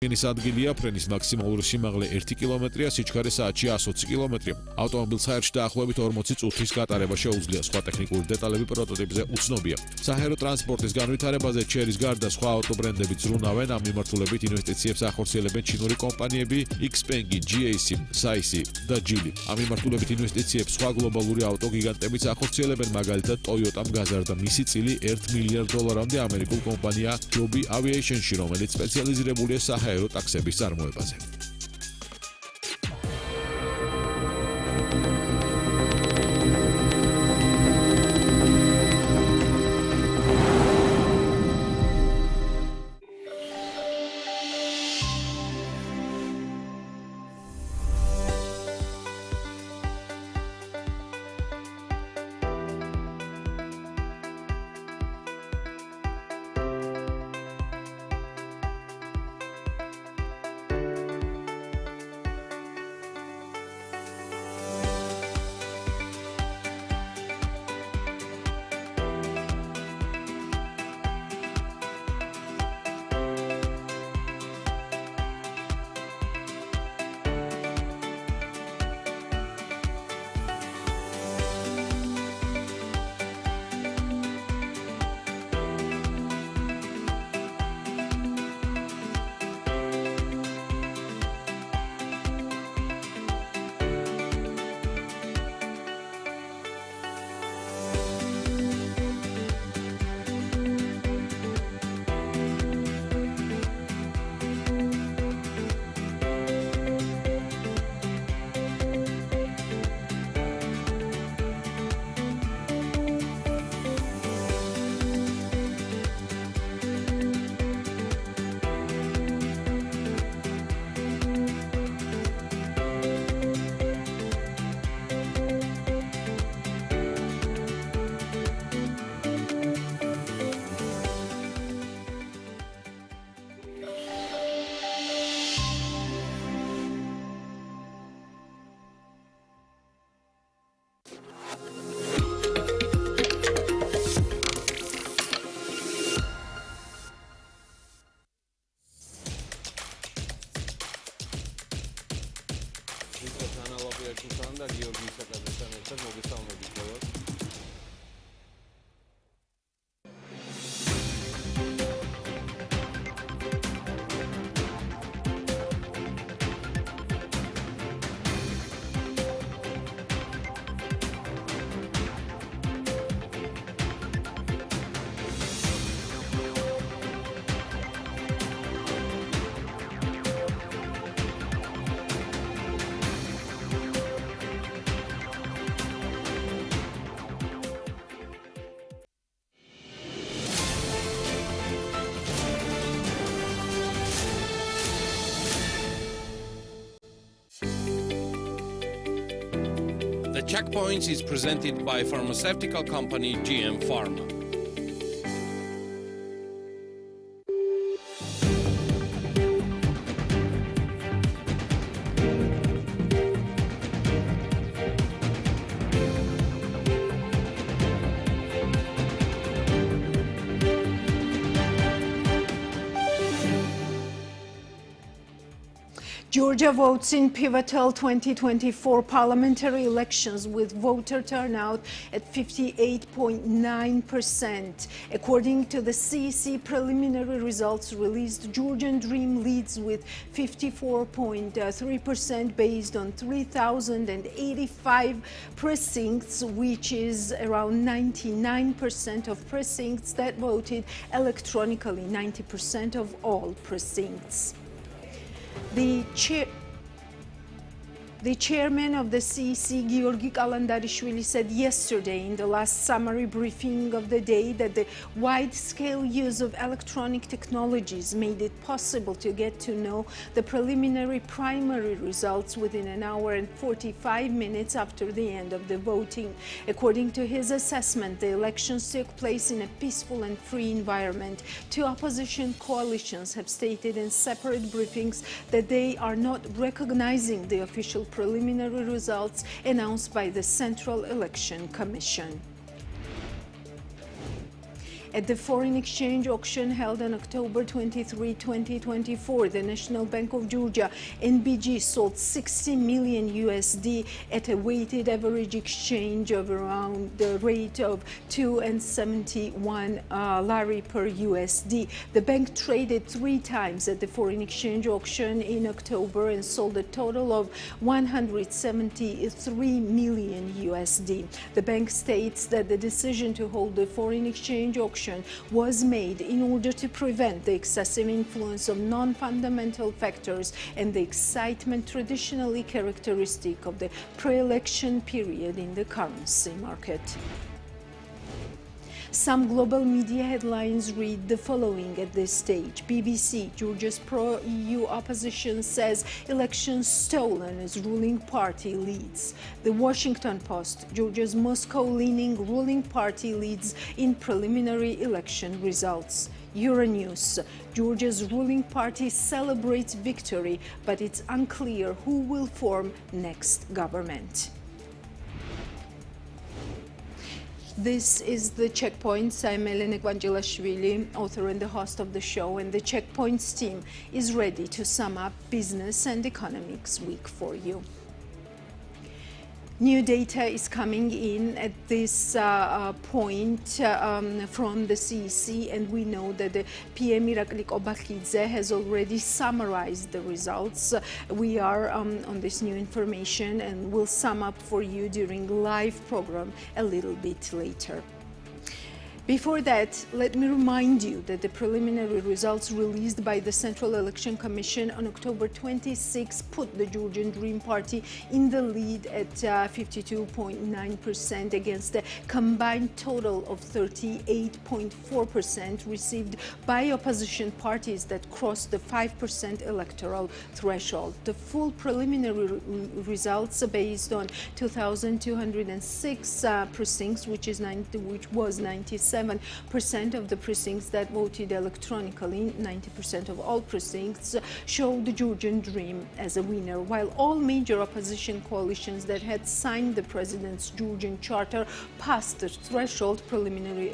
ენის ადგილია, ფრენის მაქსიმალური სიმაღლე 1 კილომეტრია, სიჩქარე საათში 120 კილომეტრი. ავტომობილს საერთში დაახლოებით 40 წუთის გატარება შეუძლია. სხვა ტექნიკური დეტალები პროტოტიპზე უცნობია. საჰაერო ტრანსპორტის განვითარებაზე ჩერის გარდა სხვა ავტობრენდები ზრუნავენ. ამ მიმართულებით ინვესტიციებს ახორციელებენ ჩინური კომპანიები XPeng, GAC, SAIC და Geely. ამ მიმართულებით ინვესტიციებს სხვა გლობალური ავტოგიგანტებიც ახორციელებენ, მაგალითად Toyota-მ გაზარდა მისი წილი $1 მილიარდამდე ამერიკულ კომპანია Joby Aviation-ში, რომელიც სპეციალიზირებულია საჰაერო ტაქსების წარმოებაზე. The Checkpoints is presented by pharmaceutical company GM Pharma. Georgia votes in pivotal 2024 parliamentary elections with voter turnout at 58.9%. According to the CEC preliminary results released, Georgian Dream leads with 54.3% based on 3,085 precincts, which is around 99% of precincts that voted electronically, 90% of all precincts. The chairman of the CEC, Georgi Kalandarishvili, said yesterday in the last summary briefing of the day that the wide-scale use of electronic technologies made it possible to get to know the preliminary primary results within an hour and 45 minutes after the end of the voting. According to his assessment, the elections took place in a peaceful and free environment. Two opposition coalitions have stated in separate briefings that they are not recognizing the official preliminary results announced by the Central Election Commission. At the foreign exchange auction held on October 23, 2024, the National Bank of Georgia, NBG, sold 60 million USD at a weighted average exchange of around the rate of 2.71 lari per USD. The bank traded 3 times at the foreign exchange auction in October and sold a total of 173 million USD. The bank states that the decision to hold the foreign exchange auction was made in order to prevent the excessive influence of non-fundamental factors and the excitement traditionally characteristic of the pre-election period in the currency market. Some global media headlines read the following at this stage. BBC, Georgia's pro-EU opposition says election stolen as ruling party leads. The Washington Post, Georgia's Moscow-leaning ruling party leads in preliminary election results. Euronews, Georgia's ruling party celebrates victory, but it's unclear who will form next government. This is the Checkpoints. I'm Elena Gvangelashvili, author and the host of the show, and the Checkpoints team is ready to sum up Business and Economics Week for you. New data is coming in at this point from the CEC, and we know that the PM Irakli Kobakhidze has already summarized the results. We are on this new information and will sum up for you during live program a little bit later. Before that, let me remind you that the preliminary results released by the Central Election Commission on October 26 put the Georgian Dream Party in the lead at 52.9% against a combined total of 38.4% received by opposition parties that crossed the 5% electoral threshold. The full preliminary results are based on 2,206 precincts, which was 97% of the precincts that voted electronically. 90% of all precincts showed the Georgian Dream as a winner, while all major opposition coalitions that had signed the president's Georgian charter passed the threshold. Preliminary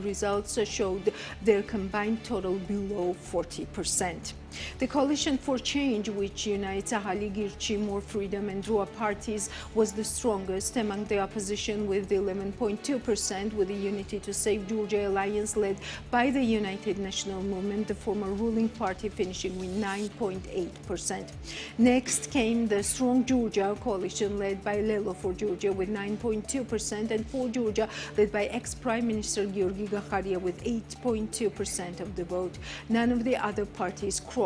results showed their combined total below 40%. The Coalition for Change, which unites Ahali, Girchi, More Freedom and Drua parties, was the strongest among the opposition with 11.2%, with the Unity to Save Georgia alliance led by the United National Movement, the former ruling party, finishing with 9.8%. Next came the Strong Georgia coalition led by Lelo for Georgia with 9.2%, and For Georgia led by ex-Prime Minister Georgi Gakharia with 8.2% of the vote. None of the other parties crossed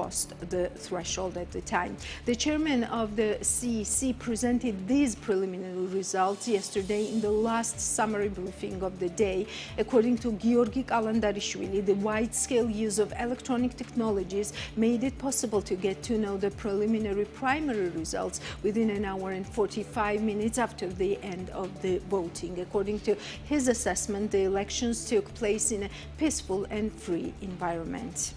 the threshold at the time. The chairman of the CEC presented these preliminary results yesterday in the last summary briefing of the day. According to Georgi Kalandarishvili, the wide-scale use of electronic technologies made it possible to get to know the preliminary primary results within an hour and 45 minutes after the end of the voting. According to his assessment, the elections took place in a peaceful and free environment.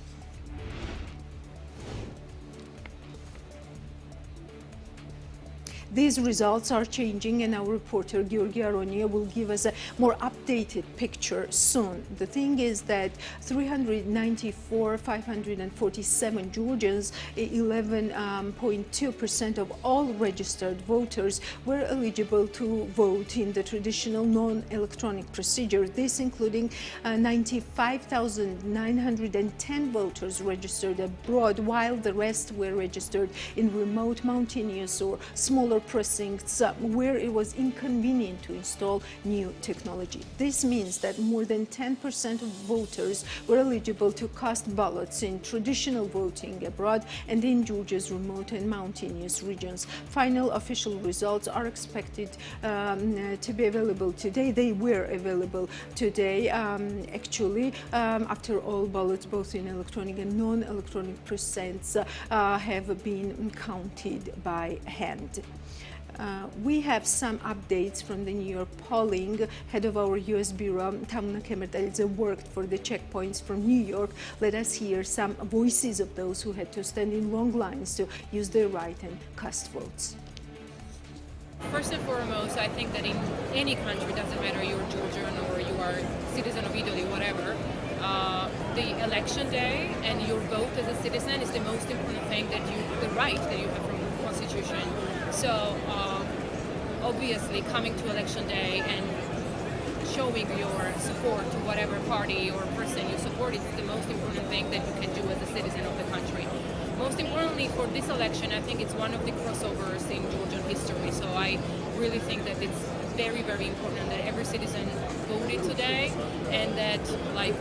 These results are changing, and our reporter Georgi Aronia will give us a more updated picture soon. The thing is that 394,547 Georgians, 11.2% of all registered voters, were eligible to vote in the traditional non-electronic procedure. This including 95,910 voters registered abroad, while the rest were registered in remote, mountainous or smaller precincts where it was inconvenient to install new technology. This means that more than 10% of voters were eligible to cast ballots in traditional voting abroad and in Georgia's remote and mountainous regions. Final official results are expected to be available today. They were available today, actually, after all ballots, both in electronic and non-electronic precincts, have been counted by hand. We have some updates from the New York polling. Head of our U.S. Bureau, Tamna Kemertadze, worked for the Checkpoints from New York. Let us hear some voices of those who had to stand in long lines to use their right and cast votes. First and foremost, I think that in any country, doesn't matter you're Georgian or you are citizen of Italy, whatever, the election day and your vote as a citizen is the most important thing the right that you have from the Constitution. So obviously coming to election day and showing your support to whatever party or person you support is the most important thing that you can do as a citizen of the country. Most importantly for this election, I think it's one of the crossovers in Georgian history. So I really think that it's very, very important that every citizen voted today and that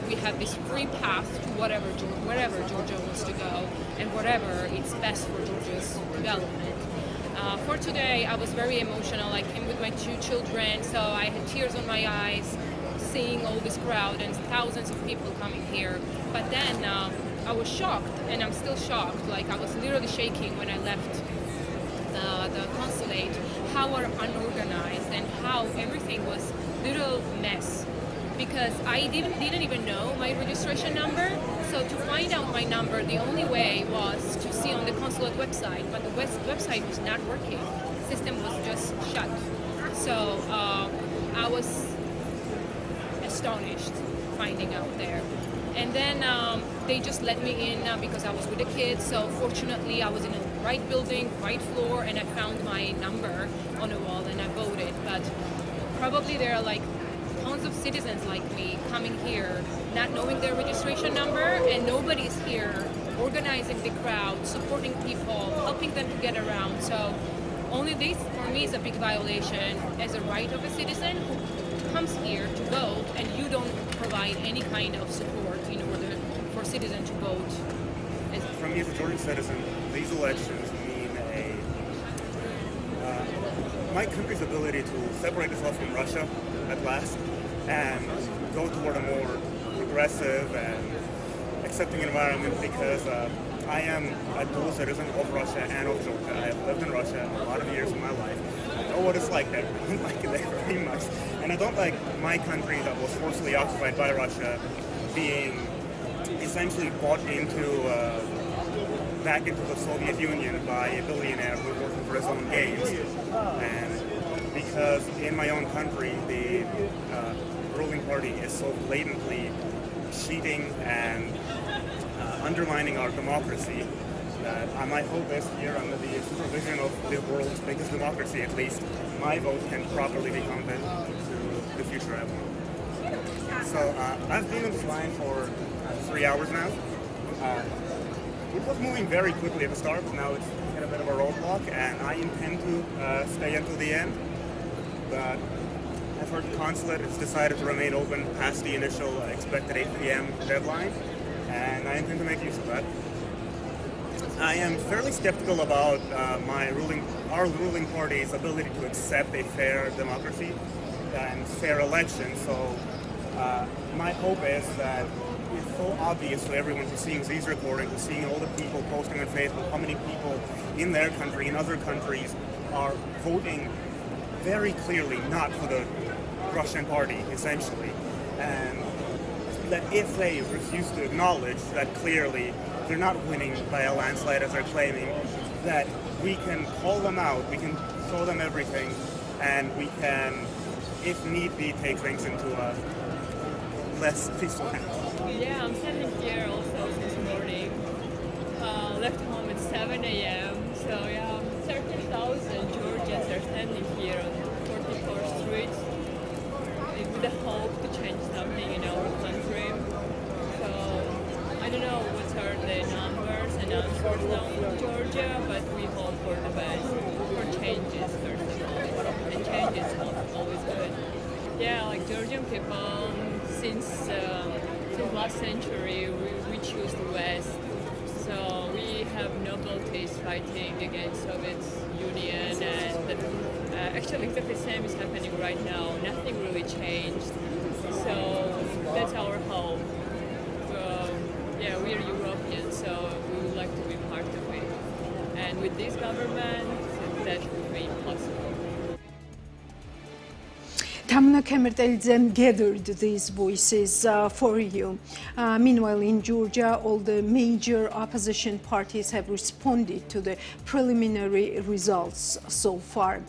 we have this free path to wherever Georgia wants to go and whatever it's best for Georgia's development. For today, I was very emotional. I came with my 2 children, so I had tears on my eyes seeing all this crowd and thousands of people coming here. But then I was shocked, and I'm still shocked. I was literally shaking when I left the consulate, how unorganized and how everything was little mess. Because I didn't even know my registration number. So to find out my number, the only way was to see on the consulate website, but the website was not working. The system was just shut. So I was astonished finding out there. And then they just let me in because I was with the kids. So fortunately, I was in the right building, right floor, and I found my number on the wall and I voted. But probably there are tons of citizens like me coming here, not knowing their registration number, and nobody's here organizing the crowd, supporting people, helping them to get around. So only this, for me, is a big violation as a right of a citizen who comes here to vote, and you don't provide any kind of support in order for citizens to vote. For me as a Georgian citizen, these elections mean my country's ability to separate itself from Russia at last and go toward a more progressive and accepting environment, because I am a dual citizen of Russia and of Georgia. I have lived in Russia a lot of years of my life. I know what it's like there. I don't like it there very much. And I don't like my country that was forcibly occupied by Russia being essentially bought into back into the Soviet Union by a billionaire who was working for his own gains. And because in my own country, the ruling party is so blatantly cheating and undermining our democracy, that my hope is here, under the supervision of the world's biggest democracy at least, my vote can properly be counted to the future I want. So I've been in this line for 3 hours now. It was moving very quickly at the start, but now it's hit a bit of a roadblock, and I intend to stay until the end. But I've heard the consulate has decided to remain open past the initial expected 8 p.m. deadline, and I intend to make use of that. I am fairly skeptical about our ruling party's ability to accept a fair democracy and fair election. So my hope is that it's so obvious to everyone who's seeing these recordings, who's seeing all the people posting on Facebook, how many people in their country, in other countries, are voting very clearly not for the Russian party, essentially. And that if they refuse to acknowledge that clearly they're not winning by a landslide as they're claiming, that we can call them out, we can show them everything, and we can, if need be, take things into a less peaceful hands. Yeah, I'm standing here also this morning. Left home at 7 a.m. So yeah, 13,000 Georgians are standing here on 44th Street with the hope to change something in our country. So I don't know what are the numbers and answers now from Georgia, but we hope for the best, for changes first of all. And change is always good. Yeah, Georgian people, since last century, we choose the West. So we have nobility fighting against Soviet Union, and actually exactly the same is happening right now. Nothing really changed. So that's our hope. Yeah, we are Europeans, so we would like to be part of it. And with this government, that would be possible. Tamna Kemertelidze gathered these voices for you. Meanwhile, in Georgia, all the major opposition parties have responded to the preliminary results so far.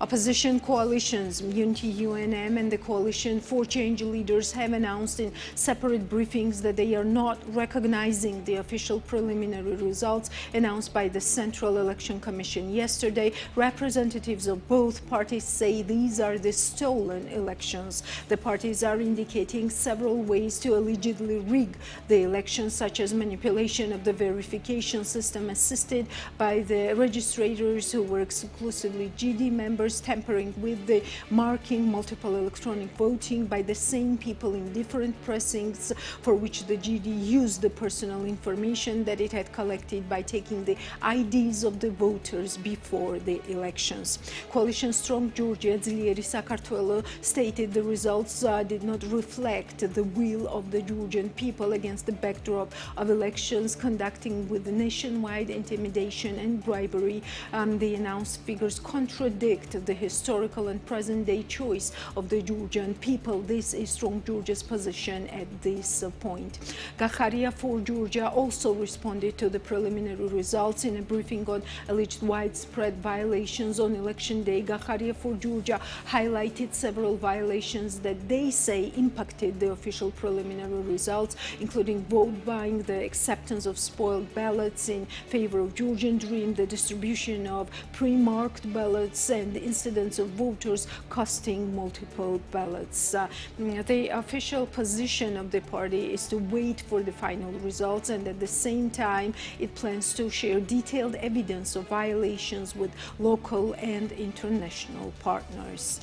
Opposition coalitions, Unity UNM and the Coalition for Change leaders have announced in separate briefings that they are not recognizing the official preliminary results announced by the Central Election Commission yesterday. Representatives of both parties say these are the stolen elections. The parties are indicating several ways to allegedly rig the elections, such as manipulation of the verification system assisted by the registrators who were exclusively GD members, tampering with the marking, multiple electronic voting by the same people in different precincts for which the GD used the personal information that it had collected by taking the IDs of the voters before the elections. Coalition Strong Georgia Dzilieri Sakartvelo stated the results did not reflect the will of the Georgian people against the backdrop of elections conducting with nationwide intimidation and bribery. The announced figures contradict the historical and present-day choice of the Georgian people. This is Strong Georgia's position at this point. Gacharia for Georgia also responded to the preliminary results in a briefing on alleged widespread violations on election day. Gacharia for Georgia highlighted several violations that they say impacted the official preliminary results, including vote buying, the acceptance of spoiled ballots in favor of Georgian Dream, the distribution of pre-marked ballots, and the incidents of voters costing multiple ballots. The official position of the party is to wait for the final results, and at the same time it plans to share detailed evidence of violations with local and international partners.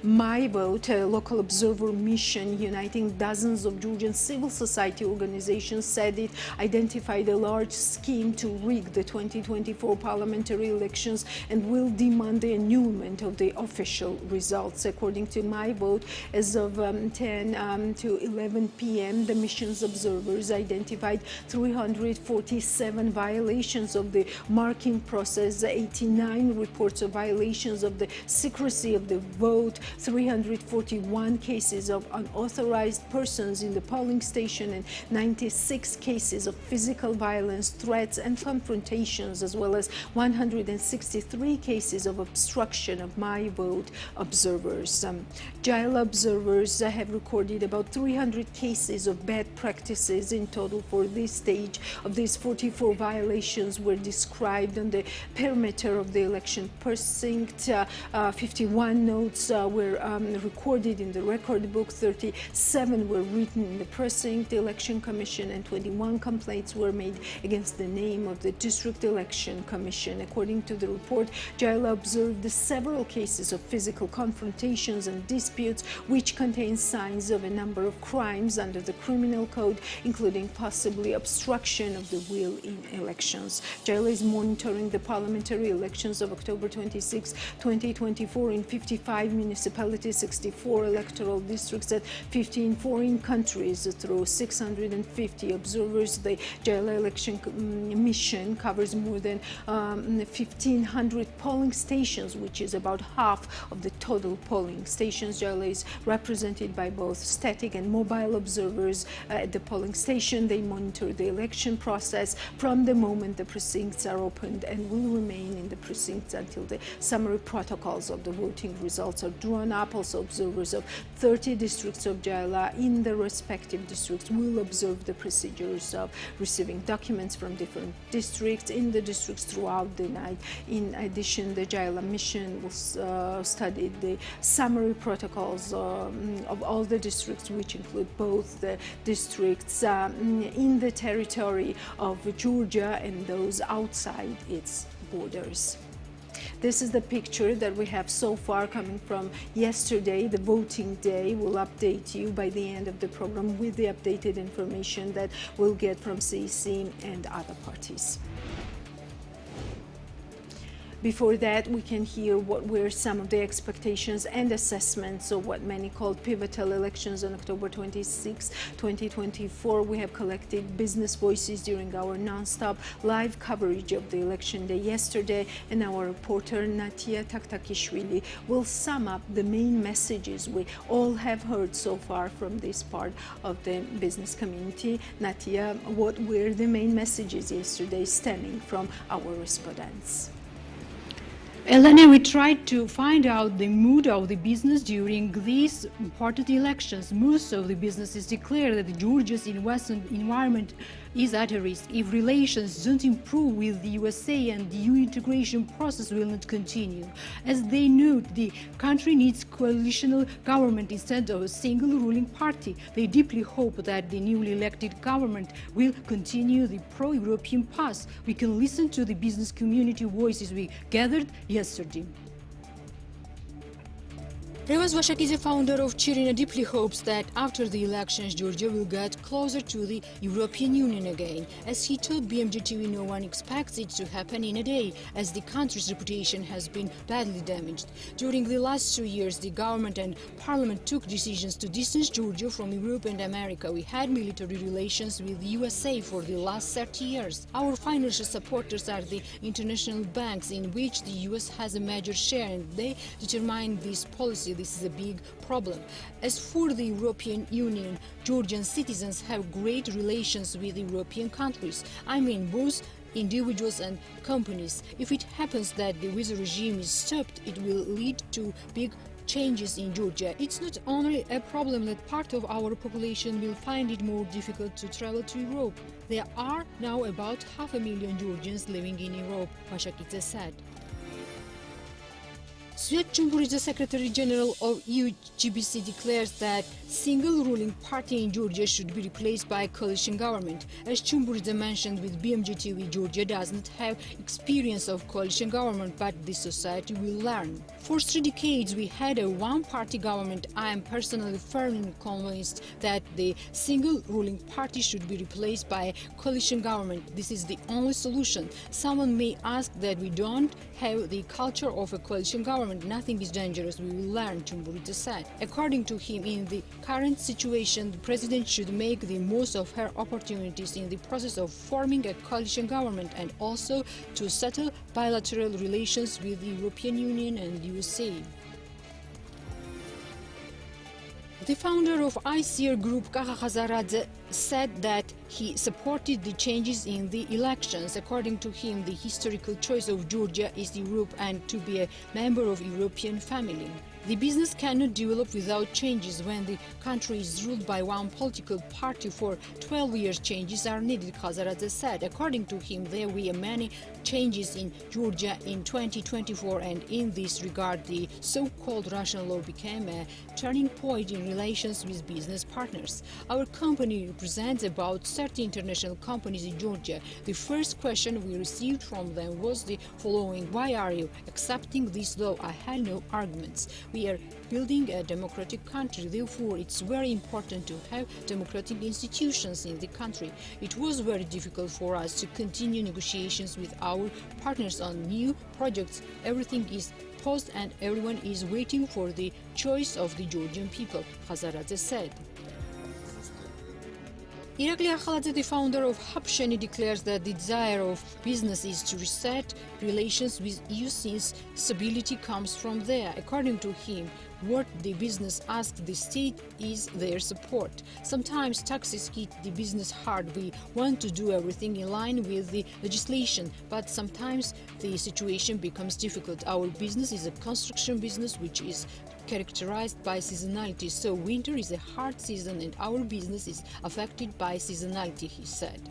My Vote, a local observer mission uniting dozens of Georgian civil society organizations, said it identified a large scheme to rig the 2024 parliamentary elections and will demand the annulment of the official results. According to My Vote, as of 10 to 11 p.m., the mission's observers identified 347 violations of the marking process, 89 reports of violations of the secrecy of the vote, 341 cases of unauthorized persons in the polling station, and 96 cases of physical violence, threats and confrontations, as well as 163 cases of obstruction of My Vote observers. Jail observers have recorded about 300 cases of bad practices in total for this stage. Of these, 44 violations were described on the perimeter of the election precinct, 51 notes were recorded in the record book, 37 were written in the precinct election commission, and 21 complaints were made against the name of the district election commission. According to the report, Jaila observed several cases of physical confrontations and disputes which contain signs of a number of crimes under the criminal code, including possibly obstruction of the will in elections. Jaila is monitoring the parliamentary elections of October 26, 2024 in 55 municipalities, 64 electoral districts at 15 foreign countries through 650 observers. The Jaila election mission covers more than 1,500 polling stations, which is about half of the total polling stations. Jaila is represented by both static and mobile observers at the polling station. They monitor the election process from the moment the precincts are opened and will remain in the precincts until the summary protocols of the voting results are drawn up. Also, observers of 30 districts of Jaila in the respective districts will observe the procedures of receiving documents from different districts in the districts throughout the night. In addition, the Jaila mission will study the summary protocols of all the districts, which include both the districts in the territory of Georgia and those outside its borders. This is the picture that we have so far coming from yesterday, the voting day. We'll update you by the end of the program with the updated information that we'll get from CEC and other parties. before that, we can hear what were some of the expectations and assessments of what many called pivotal elections on October 26, 2024. We have collected business voices during our non-stop live coverage of the election day yesterday, and our reporter Natia Taktakishvili will sum up the main messages we all have heard so far from this part of the business community. Natia, what were the main messages yesterday stemming from our respondents? Elena, we tried to find out the mood of the business during these important elections. Most of the businesses declare that Georgia's investment environment is at a risk. If relations don't improve with the USA, and the EU integration process will not continue. As they note, the country needs coalitional government instead of a single ruling party. They deeply hope that the newly elected government will continue the pro-European path. We can listen to the business community voices we gathered yesterday. Revaz Vashakidze, founder of Chirina, deeply hopes that after the elections, Georgia will get closer to the European Union again. As he told BMG TV, no one expects it to happen in a day, as the country's reputation has been badly damaged. During the last 2 years, the government and parliament took decisions to distance Georgia from Europe and America. We had military relations with the USA for the last 30 years. Our financial supporters are the international banks, in which the US has a major share, and they determine this policy. This is a big problem. As for the European Union, Georgian citizens have great relations with European countries. I mean, both individuals and companies. If it happens that the visa regime is stopped, it will lead to big changes in Georgia. It's not only a problem that part of our population will find it more difficult to travel to Europe. There are now about 500,000 Georgians living in Europe, Vashakidze said. Svet Chumburidze, Secretary General of EU-GBC, declares that single ruling party in Georgia should be replaced by a coalition government. As Chumburidze mentioned with BMG TV, Georgia does not have experience of coalition government, but the society will learn. For 3 decades, we had a one-party government. I am personally firmly convinced that the single ruling party should be replaced by a coalition government. This is the only solution. Someone may ask that we don't have the culture of a coalition government. Nothing is dangerous, we will learn, Chumburidze said. According to him, in the current situation, the president should make the most of her opportunities in the process of forming a coalition government, and also to settle bilateral relations with the European Union and USA. The founder of ICR Group, Kaha Khazaradze, said that he supported the changes in the elections. According to him, the historical choice of Georgia is Europe and to be a member of European family. The business cannot develop without changes. When the country is ruled by one political party for 12 years, changes are needed, Khazaradze said. According to him, there were many changes in Georgia in 2024, and in this regard, the so-called Russian law became a turning point in relations with business partners. Our company represents about 30 international companies in Georgia. The first question we received from them was the following: why are you accepting this law? I had no arguments. We are building a democratic country, therefore it's very important to have democratic institutions in the country. It was very difficult for us to continue negotiations with our partners on new projects. Everything is paused and everyone is waiting for the choice of the Georgian people, Khazaradze said. Irakli Akhaladze, the founder of Hapsheni, declares that the desire of business is to reset relations with EU since stability comes from there. According to him, what the business asks the state is their support. Sometimes taxes hit the business hard. We want to do everything in line with the legislation, but sometimes the situation becomes difficult. Our business is a construction business which is characterized by seasonality, so winter is a hard season and our business is affected by seasonality, he said.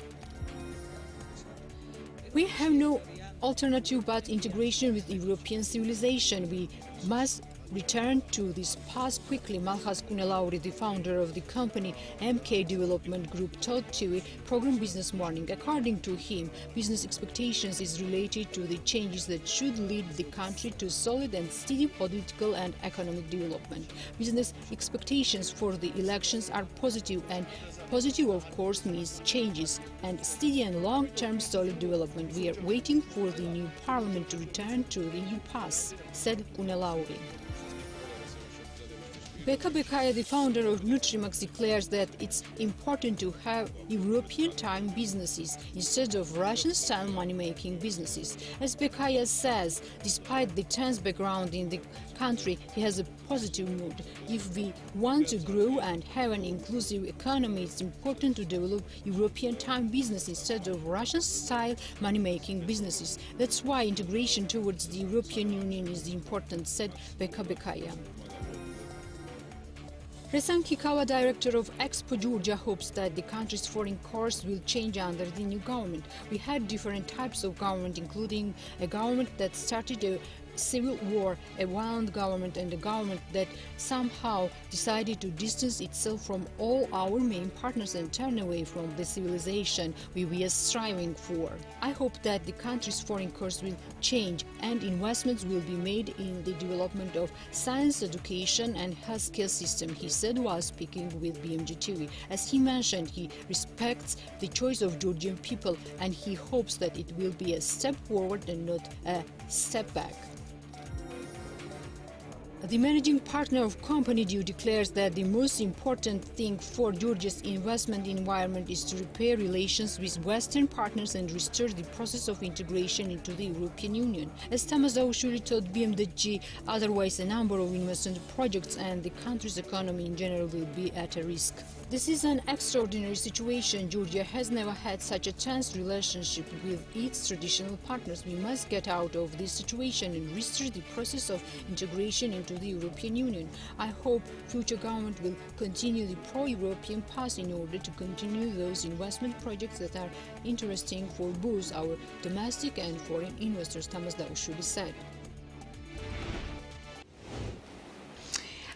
We have no alternative but integration with European civilization. We must return to this path quickly, Malhaz Kunelauri, the founder of the company MK Development Group, told TV program Business Morning. According to him, business expectations is related to the changes that should lead the country to solid and steady political and economic development. Business expectations for the elections are positive, and positive, of course, means changes and steady and long-term solid development. We are waiting for the new parliament to return to the impasse, said Kunelauri. Beka Bekaya, the founder of Nutrimax, declares that it's important to have European-time businesses instead of Russian-style money-making businesses. As Bekaya says, despite the tense background in the country, he has a positive mood. If we want to grow and have an inclusive economy, it's important to develop European-time business instead of Russian-style money-making businesses. That's why integration towards the European Union is important, said Beka Bekaya. Resan Kikawa, director of Expo Georgia, hopes that the country's foreign course will change under the new government. We had different types of government, including a government that started a civil war, a violent government, and a government that somehow decided to distance itself from all our main partners and turn away from the civilization we were striving for. I hope that the country's foreign course will change and investments will be made in the development of science, education, and healthcare system, he said while speaking with BMG TV. As he mentioned, he respects the choice of Georgian people and he hopes that it will be a step forward and not a step back. The managing partner of Company Due declares that the most important thing for Georgia's investment environment is to repair relations with Western partners and restore the process of integration into the European Union. As Tamas Davushvili told BMG, otherwise a number of investment projects and the country's economy in general will be at a risk. This is an extraordinary situation. Georgia has never had such a tense relationship with its traditional partners. We must get out of this situation and restore the process of integration into the European Union. I hope future government will continue the pro-European path in order to continue those investment projects that are interesting for both our domestic and foreign investors, Tamas Davushvili said.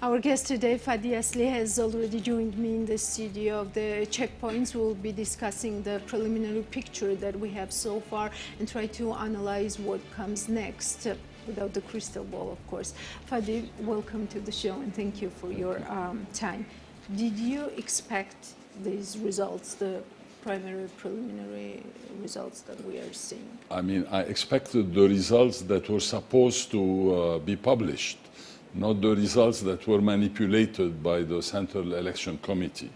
Our guest today, Fadi Asli, has already joined me in the studio of the checkpoints. We'll be discussing the preliminary picture that we have so far and try to analyze what comes next, without the crystal ball, of course. Fadi, welcome to the show and thank you for your time. Did you expect these results, the preliminary results that we are seeing? I mean, I expected the results that were supposed to be published, not the results that were manipulated by the Central Election Committee.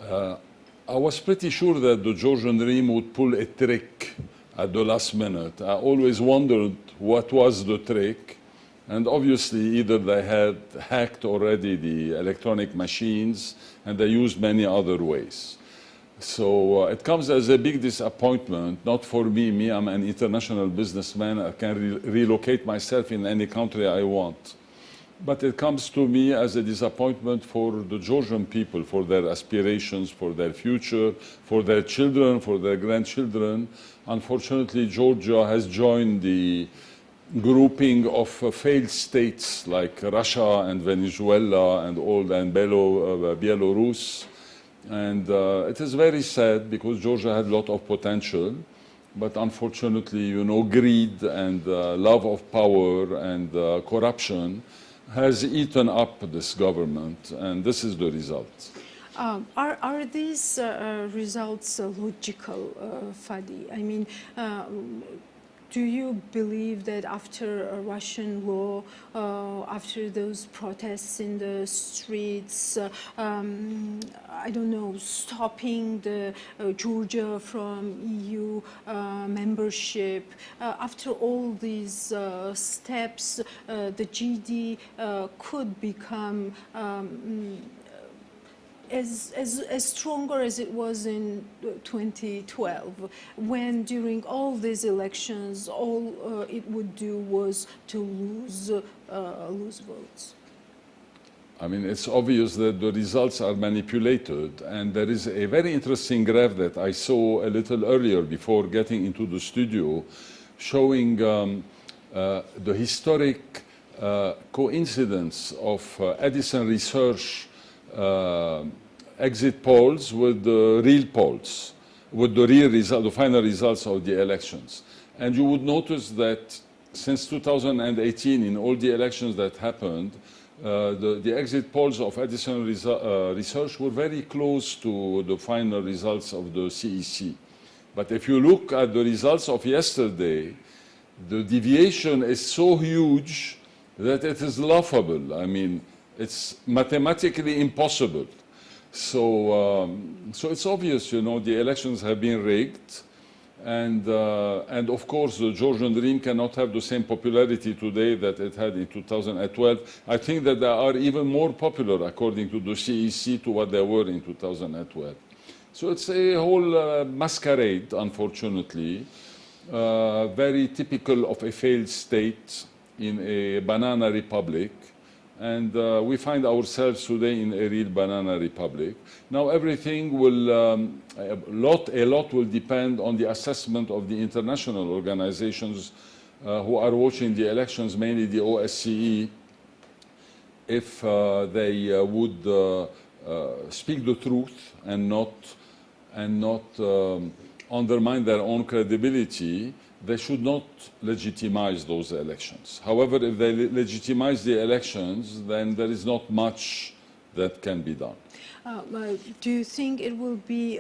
I was pretty sure that the Georgian regime would pull a trick at the last minute. I always wondered what was the trick, and obviously either they had hacked already the electronic machines and they used many other ways. So it comes as a big disappointment, not for me. I'm an international businessman. I can relocate myself in any country I want. But it comes to me as a disappointment for the Georgian people, for their aspirations, for their future, for their children, for their grandchildren. Unfortunately, Georgia has joined the grouping of failed states like Russia and Venezuela and Belarus. And it is very sad because Georgia had a lot of potential. But unfortunately, you know, greed and love of power and corruption has eaten up this government, and this is the result. Are these results logical, Fadi? I mean, do you believe that after a Russian law, after those protests in the streets, I don't know, stopping the Georgia from EU membership, after all these steps, the GD could become as stronger as it was in 2012, when during all these elections, all it would do was to lose votes? I mean, it's obvious that the results are manipulated, and there is a very interesting graph that I saw a little earlier before getting into the studio, showing the historic coincidence of Edison Research exit polls with the real polls, with the real result, the final results of the elections. And you would notice that since 2018, in all the elections that happened, The exit polls of Edison Research were very close to the final results of the CEC. But if you look at the results of yesterday, the deviation is so huge that it is laughable. I mean, it's mathematically impossible. So it's obvious, you know, the elections have been rigged. And of course, the Georgian dream cannot have the same popularity today that it had in 2012. I think that they are even more popular, according to the CEC, to what they were in 2012. So it's a whole masquerade, unfortunately, very typical of a failed state in a banana republic. And we find ourselves today in a real banana republic. Now everything will, a lot will depend on the assessment of the international organizations who are watching the elections, mainly the OSCE, if they would speak the truth and not undermine their own credibility. They should not legitimize those elections. However, if they legitimize the elections, then there is not much that can be done. Do you think it will be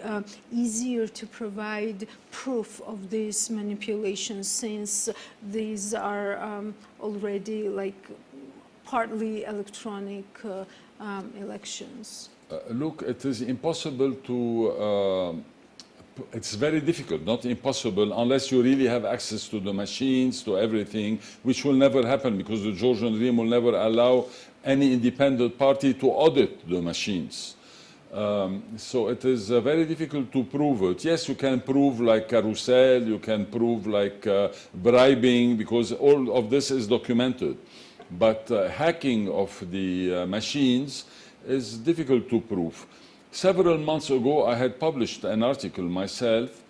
easier to provide proof of these manipulations, since these are already like partly electronic elections? Look, it is impossible to it's very difficult, not impossible, unless you really have access to the machines, to everything, which will never happen because the Georgian dream will never allow any independent party to audit the machines. So it is very difficult to prove it. Yes, you can prove like carousel, you can prove like bribing, because all of this is documented. But hacking of the machines is difficult to prove. Several months ago, I had published an article myself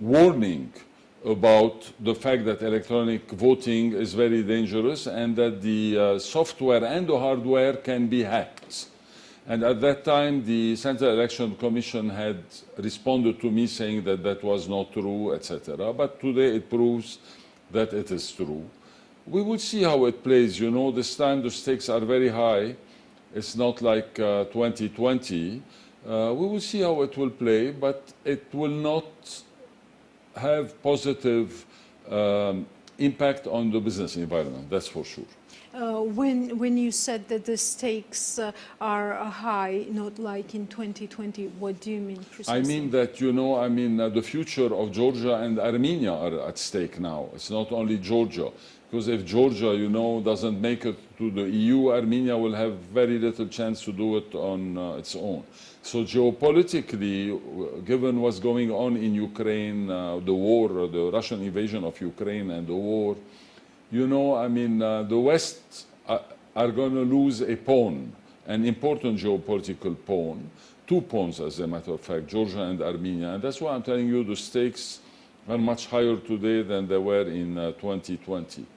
warning about the fact that electronic voting is very dangerous and that the software and the hardware can be hacked. And at that time, the Central Election Commission had responded to me saying that that was not true, etc. But today it proves that it is true. We will see how it plays. You know, this time the stakes are very high. It's not like 2020. We will see how it will play, but it will not have positive impact on the business environment, that's for sure. When you said that the stakes are high, not like in 2020, what do you mean precisely? I mean that, you know, the future of Georgia and Armenia are at stake now. It's not only Georgia. Because if Georgia, you know, doesn't make it to the EU, Armenia will have very little chance to do it on its own. So geopolitically, given what's going on in Ukraine, the war, the Russian invasion of Ukraine and the war, you know, the West are going to lose a pawn, an important geopolitical pawn, two pawns as a matter of fact, Georgia and Armenia. And that's why I'm telling you the stakes are much higher today than they were in 2020.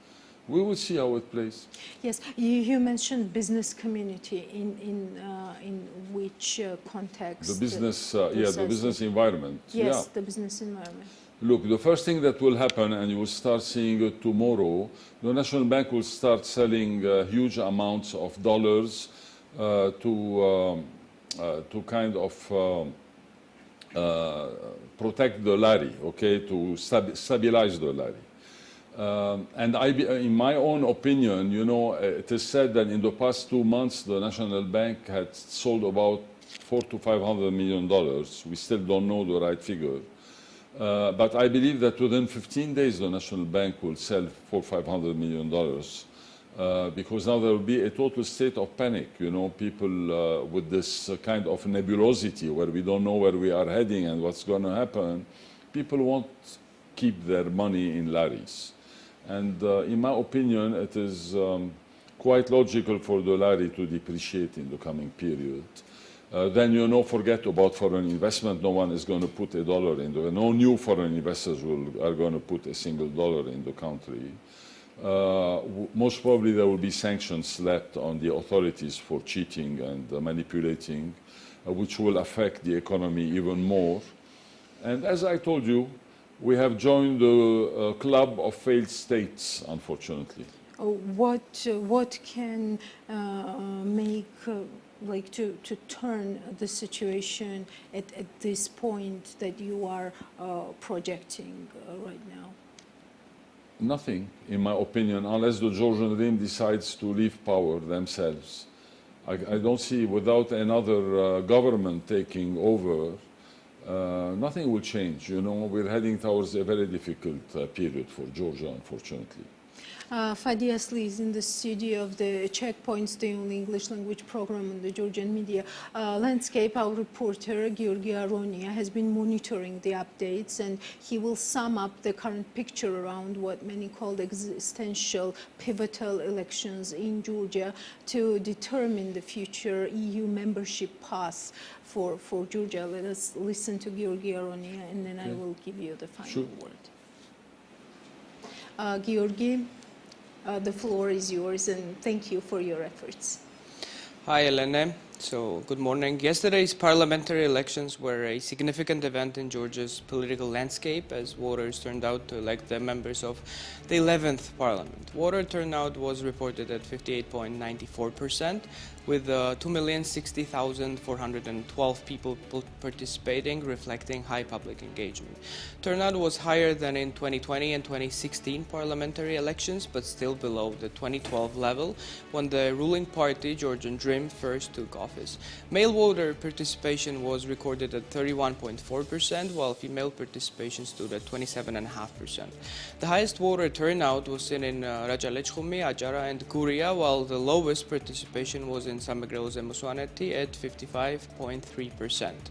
We will see how it plays. Yes, you mentioned business community. In which context? The business, the business environment. Yes, the business environment. Look, the first thing that will happen, and you will start seeing it tomorrow, the National Bank will start selling huge amounts of dollars to kind of protect the lari, okay, to stabilize the lari. And in my own opinion, you know, it is said that in the past 2 months, the National Bank had sold about $400 to $500 million. We still don't know the right figure. But I believe that within 15 days, the National Bank will sell $400 to $500 million. Because now there will be a total state of panic, you know, people with this kind of nebulosity where we don't know where we are heading and what's going to happen. People won't keep their money in laris. And in my opinion, it is quite logical for the lari to depreciate in the coming period. Then, you know, forget about foreign investment. No one is going to put $1 in there. No new foreign investors are going to put a single dollar in the country. Most probably there will be sanctions slapped on the authorities for cheating and manipulating, which will affect the economy even more. And as I told you, we have joined the club of failed states, unfortunately. what can make like to turn the situation at this point that you are projecting right now? Nothing, in my opinion, unless the Georgian Dream decides to leave power themselves. I don't see, without another government taking over, nothing will change. You know, we're heading towards a very difficult period for Georgia, unfortunately. Fadi Asli is in the studio of the Checkpoints, the only English language program on the Georgian media landscape. Our reporter, Georgi Aronia, has been monitoring the updates, and he will sum up the current picture around what many call existential, pivotal elections in Georgia to determine the future EU membership path for Georgia. Let us listen to Georgi Aronia, and then I will give you the final word. Georgi, the floor is yours, and thank you for your efforts. Hi, Elena. So, good morning. Yesterday's parliamentary elections were a significant event in Georgia's political landscape as voters turned out to elect the members of the 11th parliament. Voter turnout was reported at 58.94%, with 2,060,412 people participating, reflecting high public engagement. Turnout was higher than in 2020 and 2016 parliamentary elections, but still below the 2012 level, when the ruling party, Georgian Dream, first took office. Male voter participation was recorded at 31.4%, while female participation stood at 27.5%. The highest voter turnout was seen in Rajalechkhumi, Ajara, and Guria, while the lowest participation was in Samegrelo Muswaneti at 55.3%.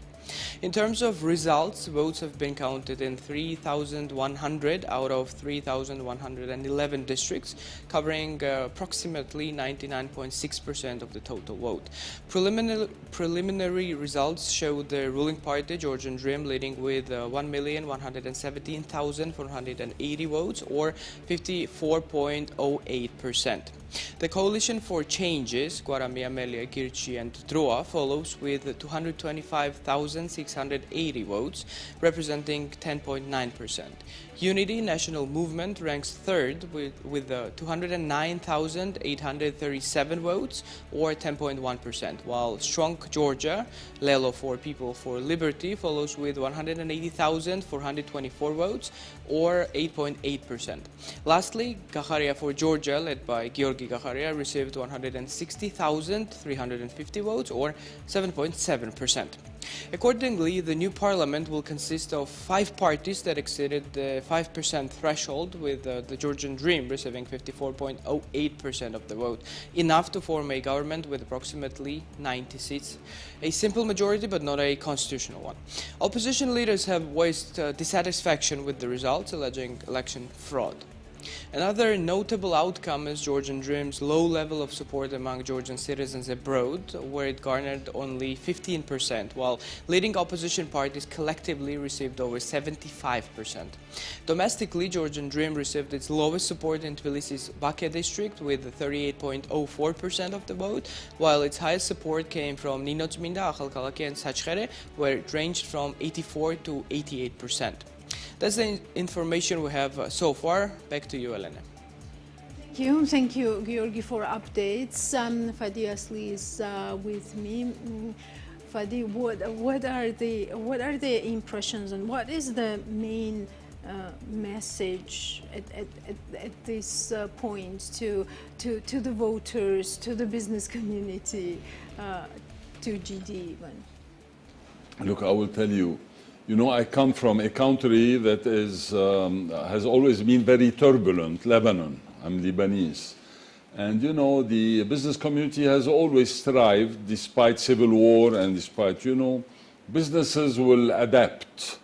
In terms of results, votes have been counted in 3,100 out of 3,111 districts, covering approximately 99.6% of the total vote. Preliminary results show the ruling party, Georgian Dream, leading with 1,117,480 votes, or 54.08%. The Coalition for Changes, Guaramia, Melia, Kirchi, and Drua, follows with 225,680 votes, representing 10.9%. Unity National Movement ranks third with 209,837 votes, or 10.1%, while Strong Georgia, Lelo for People for Liberty, follows with 180,424 votes, or 8.8%. Lastly, Gakharia for Georgia, led by Georgi Gakharia, received 160,350 votes, or 7.7%. Accordingly, the new parliament will consist of 5 parties that exceeded the 5% threshold, with the Georgian Dream receiving 54.08% of the vote, enough to form a government with approximately 90 seats. A simple majority, but not a constitutional one. Opposition leaders have voiced dissatisfaction with the results, alleging election fraud. Another notable outcome is Georgian Dream's low level of support among Georgian citizens abroad, where it garnered only 15%, while leading opposition parties collectively received over 75%. Domestically, Georgian Dream received its lowest support in Tbilisi's Bakia district with 38.04% of the vote, while its highest support came from Ninotsminda, Akhalkalaki, and Sachkhere, where it ranged from 84 to 88%. That's the information we have so far. Back to you, Elena. Thank you, Georgi, for updates. Fadi Asli is with me. Fadi, what are the impressions, and what is the main message at this point to the voters, to the business community, to GD even? Look, I will tell you. You know, I come from a country that has always been very turbulent, Lebanon. I'm Lebanese. And, you know, the business community has always thrived despite civil war and despite, you know, businesses will adapt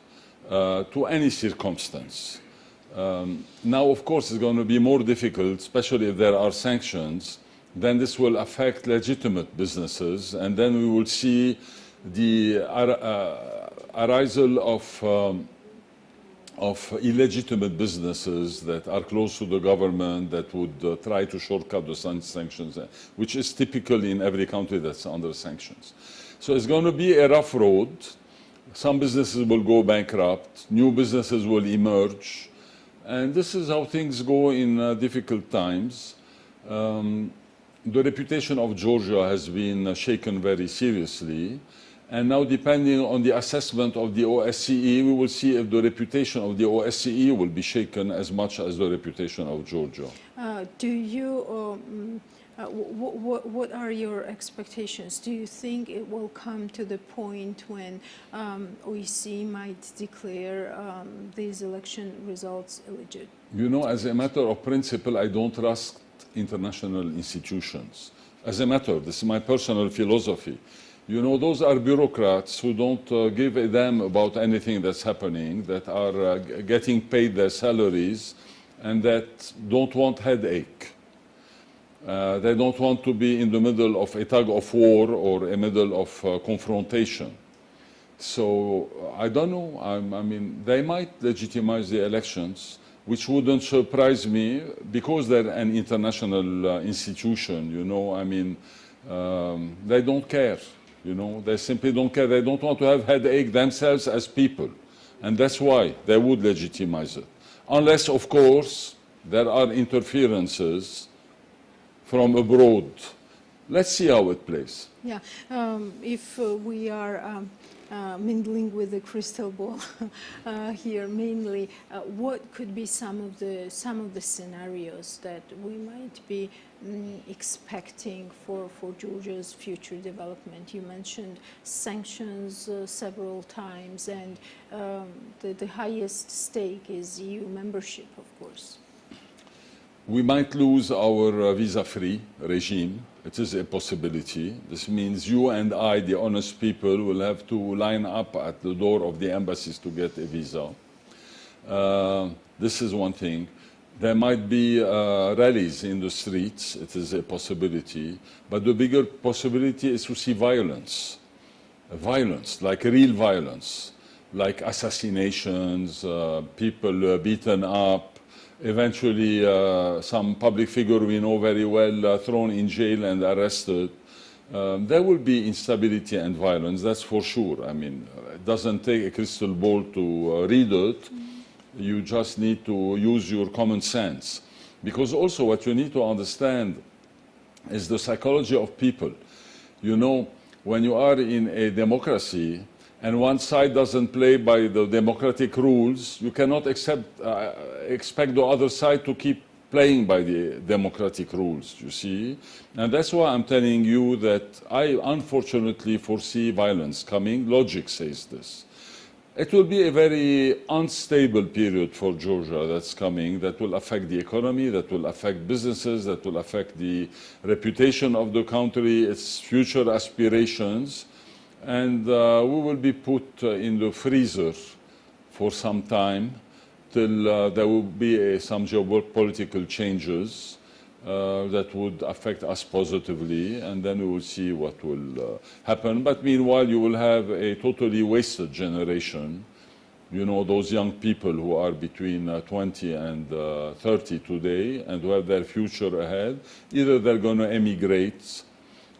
to any circumstance. Now, of course, it's going to be more difficult, especially if there are sanctions. Then this will affect legitimate businesses, and then we will see the arisal of illegitimate businesses that are close to the government that would try to shortcut the sanctions, which is typical in every country that's under sanctions. So it's going to be a rough road. Some businesses will go bankrupt, new businesses will emerge, and this is how things go in difficult times. The reputation of Georgia has been shaken very seriously. And now, depending on the assessment of the OSCE, we will see if the reputation of the OSCE will be shaken as much as the reputation of Georgia. What are your expectations? Do you think it will come to the point when OSCE might declare these election results illegitimate? You know, as a matter of principle, I don't trust international institutions. As a matter, this is my personal philosophy. You know, those are bureaucrats who don't give a damn about anything that's happening, that are getting paid their salaries, and that don't want headache. They don't want to be in the middle of a tug of war or a middle of confrontation. So I don't know. I mean, they might legitimize the elections, which wouldn't surprise me because they're an international institution. You know, I mean, they don't care. You know, they simply don't care. They don't want to have headache themselves as people. And that's why they would legitimize it. Unless, of course, there are interferences from abroad. Let's see how it plays. Yeah, if we are mingling with the crystal ball here, mainly, what could be some of the scenarios that we might be expecting for Georgia's future development? You mentioned sanctions several times, and the highest stake is EU membership, of course. We might lose our visa-free regime. It is a possibility. This means you and I, the honest people, will have to line up at the door of the embassies to get a visa. This is one thing. There might be rallies in the streets. It is a possibility. But the bigger possibility is to see violence. Violence, like real violence, like assassinations, people beaten up, eventually some public figure we know very well thrown in jail and arrested. There will be instability and violence, that's for sure. I mean, it doesn't take a crystal ball to read it. You just need to use your common sense. Because also what you need to understand is the psychology of people. You know, when you are in a democracy, and one side doesn't play by the democratic rules, you cannot expect the other side to keep playing by the democratic rules, you see? And that's why I'm telling you that I unfortunately foresee violence coming. Logic says this. It will be a very unstable period for Georgia that's coming, that will affect the economy, that will affect businesses, that will affect the reputation of the country, its future aspirations. And we will be put in the freezer for some time till there will be some geopolitical changes that would affect us positively, and then we will see what will happen. But meanwhile, you will have a totally wasted generation. You know, those young people who are between 20 and 30 today and who have their future ahead. Either they're going to emigrate,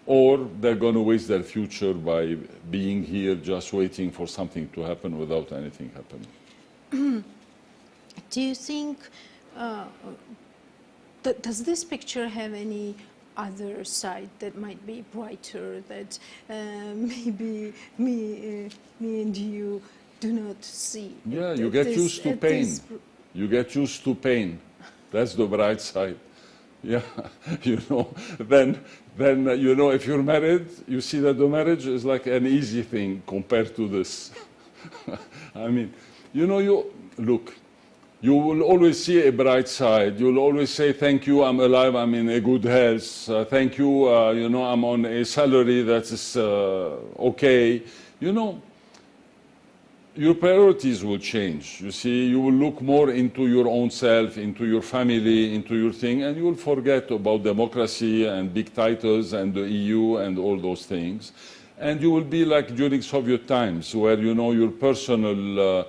or they're going to waste their future by being here just waiting for something to happen without anything happening. Do you think, does this picture have any other side that might be brighter, that maybe me and you do not see? Yeah, you get used to pain. You get used to pain. That's the bright side. Yeah, you know, then you know, if you're married, you see that the marriage is like an easy thing compared to this. I mean, you know, look, you will always see a bright side. You'll always say, thank you, I'm alive, I'm in a good health. Thank you, you know, I'm on a salary that is okay. You know, your priorities will change. You see, you will look more into your own self, into your family, into your thing, and you will forget about democracy and big titles and the EU and all those things. And you will be like during Soviet times, where, you know, your personal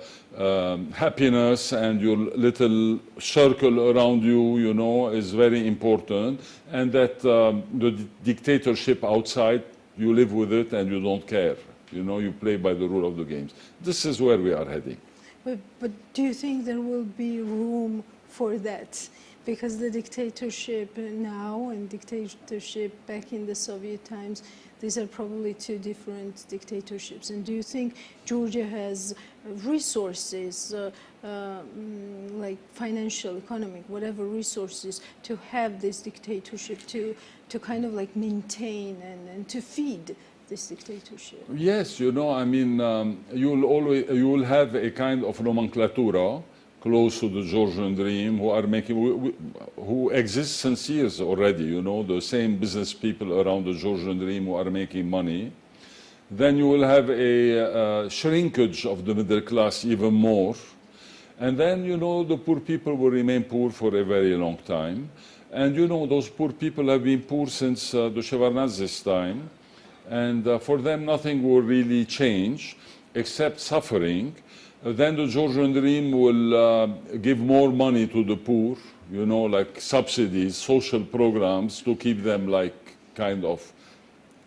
happiness and your little circle around you, you know, is very important. And that the dictatorship outside, you live with it and you don't care. You know, you play by the rule of the games. This is where we are heading. But do you think there will be room for that? Because the dictatorship now and dictatorship back in the Soviet times, these are probably two different dictatorships. And do you think Georgia has resources, like financial, economic, whatever resources, to have this dictatorship, to kind of like maintain and to feed this dictatorship? Yes, you know, I mean, you will have a kind of nomenclatura close to the Georgian dream who exists since years already, you know, the same business people around the Georgian dream who are making money. Then you will have a shrinkage of the middle class even more. And then, you know, the poor people will remain poor for a very long time. And, you know, those poor people have been poor since the Shevardnadze's time. And for them, nothing will really change except suffering. Then the Georgian dream will give more money to the poor, you know, like subsidies, social programs to keep them like kind of,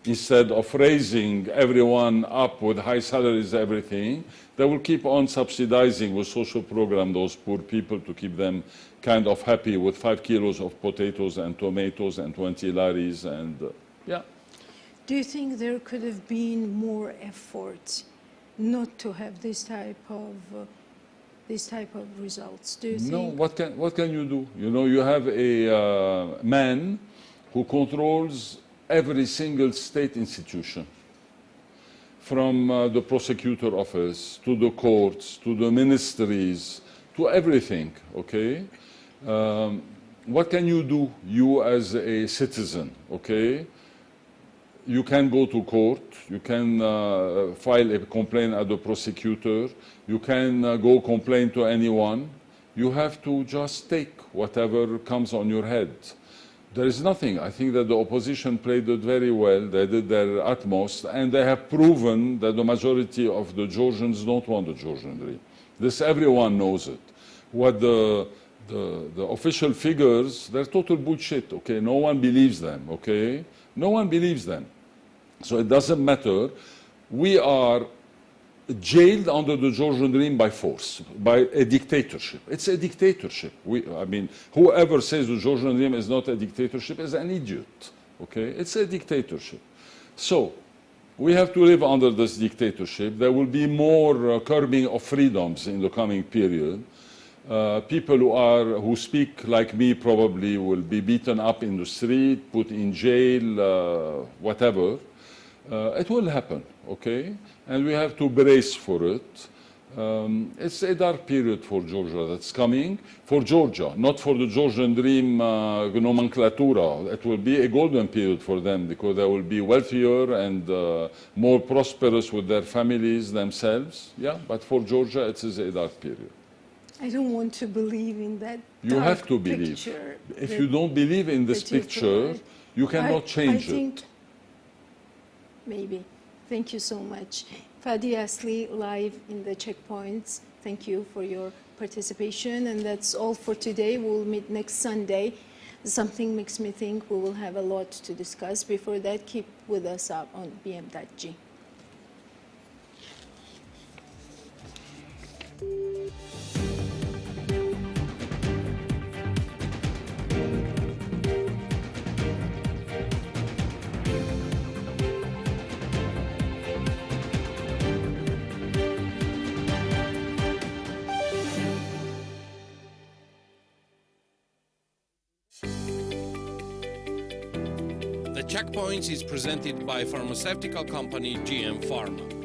instead of raising everyone up with high salaries, everything, they will keep on subsidizing with social program those poor people to keep them kind of happy with 5 kilos of potatoes and tomatoes and 20 laris and yeah. Do you think there could have been more effort not to have this type of results? Do you think? No, what can you do? You know, you have a man who controls every single state institution, from the prosecutor office to the courts to the ministries to everything. Okay, what can you do? You as a citizen, okay? You can go to court, you can file a complaint at the prosecutor, you can go complain to anyone. You have to just take whatever comes on your head. There is nothing. I think that the opposition played it very well, they did their utmost, and they have proven that the majority of the Georgians don't want the Georgian dream. This, everyone knows it. What the official figures, they're total bullshit, okay? No one believes them, okay? No one believes them. So it doesn't matter. We are jailed under the Georgian dream by force, by a dictatorship. It's a dictatorship. I mean, whoever says the Georgian dream is not a dictatorship is an idiot, okay? It's a dictatorship. So we have to live under this dictatorship. There will be more curbing of freedoms in the coming period. People who speak like me probably will be beaten up in the street, put in jail, whatever. It will happen, okay? And we have to brace for it. It's a dark period for Georgia that's coming. For Georgia, not for the Georgian dream nomenclatura. It will be a golden period for them because they will be wealthier and more prosperous with their families themselves. Yeah, but for Georgia, it is a dark period. I don't want to believe in that. You have to believe. If you don't believe in this picture, you cannot change it. Maybe. Thank you so much. Fadi Asli, live in the checkpoints. Thank you for your participation. And that's all for today. We'll meet next Sunday. Something makes me think we will have a lot to discuss. Before that, keep with us up on BM.G. The Checkpoints is presented by pharmaceutical company GM Pharma.